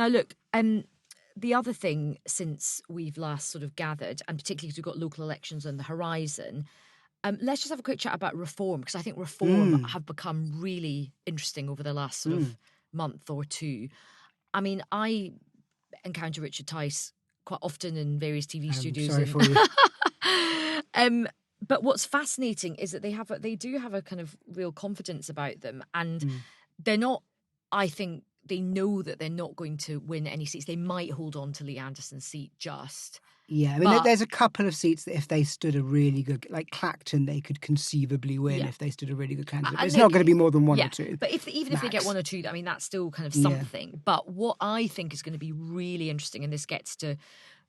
Now, look, the other thing since we've last sort of gathered, and particularly because we've got local elections on the horizon, let's just have a quick chat about reform, because I think reform have become really interesting over the last sort of month or two. I mean, I encounter Richard Tice quite often in various TV studios. Sorry for you. But what's fascinating is that they do have a kind of real confidence about them, and they're not. I think they know that they're not going to win any seats. They might hold on to Lee Anderson's seat just. Yeah, I mean, there's a couple of seats that if they stood a really good, like Clacton, they could conceivably win if they stood a really good candidate. But it's not going to be more than one or two. But even if they get one or two, I mean, that's still kind of something. Yeah. But what I think is going to be really interesting, and this gets to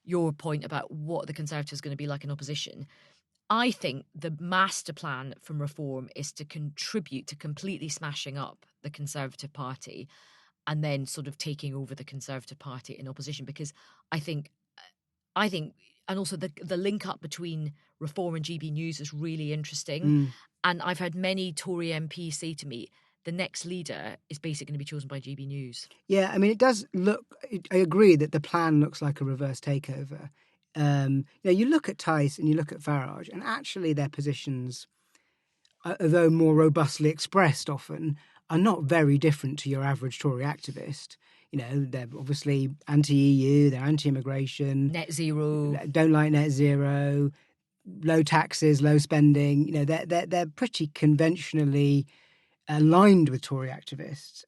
your point about what the Conservatives are going to be like in opposition, I think the master plan from Reform is to contribute to completely smashing up the Conservative Party and then sort of taking over the Conservative Party in opposition, because I think, and also the link up between Reform and GB News is really interesting. And I've had many Tory MPs say to me, the next leader is basically going to be chosen by GB News. Yeah, I mean, it does look, I agree that the plan looks like a reverse takeover. You look at Tice and you look at Farage, and actually their positions, although more robustly expressed often, are not very different to your average Tory activist. You know, they're obviously anti-EU, they're anti-immigration. Net zero. Don't like net zero, low taxes, low spending. You know, they're pretty conventionally aligned with Tory activists.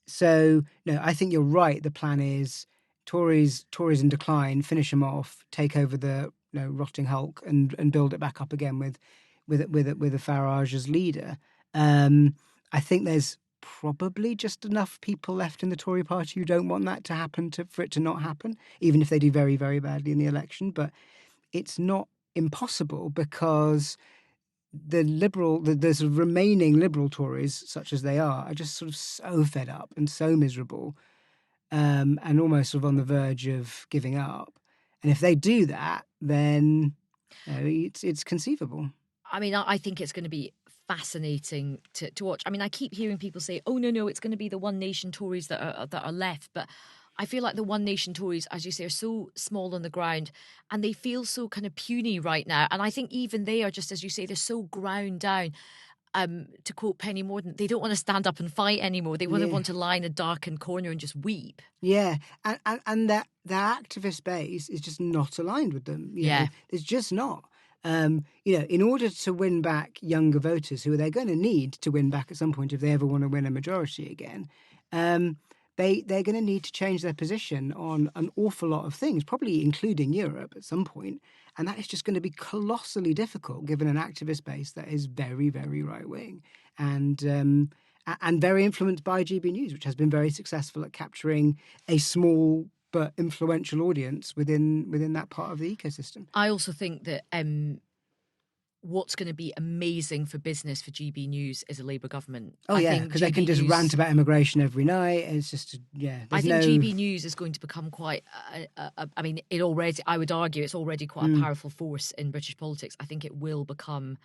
So, no, I think you're right. The plan is Tories in decline, finish them off, take over the rotting hulk and build it back up again with a Farage as leader. I think there's probably just enough people left in the Tory party who don't want that to happen for it to not happen, even if they do very, very badly in the election. But it's not impossible, because the sort of remaining Liberal Tories, such as they are just sort of so fed up and so miserable, and almost sort of on the verge of giving up. And if they do that, then it's conceivable. I mean, I think it's going to be fascinating to watch. I mean, I keep hearing people say, "Oh no, it's going to be the One Nation Tories that are left," but I feel like the One Nation Tories, as you say, are so small on the ground, and they feel so kind of puny right now. And I think even they are, just as you say, they're so ground down. To quote Penny Mordaunt, they don't want to stand up and fight anymore. They want to lie in a darkened corner and just weep. Yeah, and their activist base is just not aligned with them. You know, it's just not. In order to win back younger voters, who they're going to need to win back at some point if they ever want to win a majority again, they're going to need to change their position on an awful lot of things, probably including Europe at some point. And that is just going to be colossally difficult, given an activist base that is very, very right-wing and very influenced by GB News, which has been very successful at capturing a small but influential audience within that part of the ecosystem. I also think that what's going to be amazing for business for GB News is a Labour government. Oh, yeah, because they can just rant about immigration every night. It's just, I think GB News is going to become quite, I mean, I would argue it's already quite a powerful force in British politics. I think it will become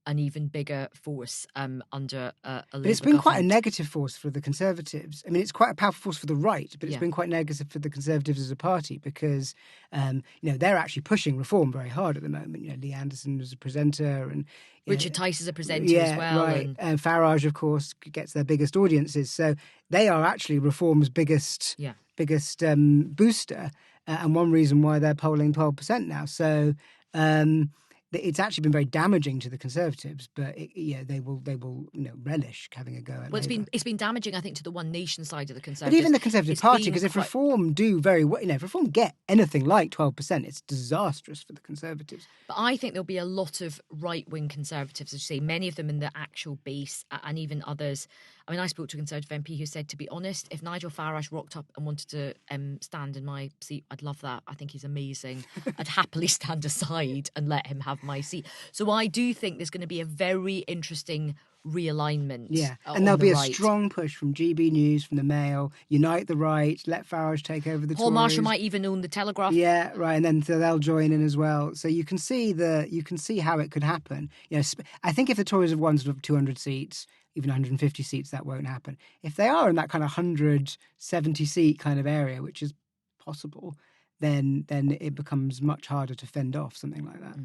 an even bigger force under a Labour government. But it's been quite a negative force for the Conservatives. I mean, it's quite a powerful force for the right, but it's been quite negative for the Conservatives as a party, because they're actually pushing reform very hard at the moment. You know, Lee Anderson is a presenter, and Richard Tice is a presenter as well. Right. And Farage, of course, gets their biggest audiences. So they are actually reform's biggest booster, and one reason why they're polling 12% now. So it's actually been very damaging to the Conservatives, but they will relish having a go at Labour. It's been damaging, I think, to the One Nation side of the Conservatives. But even the Conservative Party, because if Reform do very well, if Reform get anything like 12%, it's disastrous for the Conservatives. But I think there'll be a lot of right-wing Conservatives, as you say, many of them in the actual base, and even others. I mean, I spoke to a Conservative MP who said, to be honest, if Nigel Farage rocked up and wanted to stand in my seat, I'd love that. I think he's amazing. I'd happily stand aside and let him have my seat. So I do think there's going to be a very interesting realignment. Yeah, and there'll be a strong push from GB News, from the Mail, unite the right, let Farage take over the Paul Tories. Marshall might even own the Telegraph. Yeah, right, and then so they'll join in as well. So you can see how it could happen. You know, I think if the Tories have won sort of 200 seats, even 150 seats, that won't happen. If they are in that kind of 170 seat kind of area, which is possible, then it becomes much harder to fend off something like that.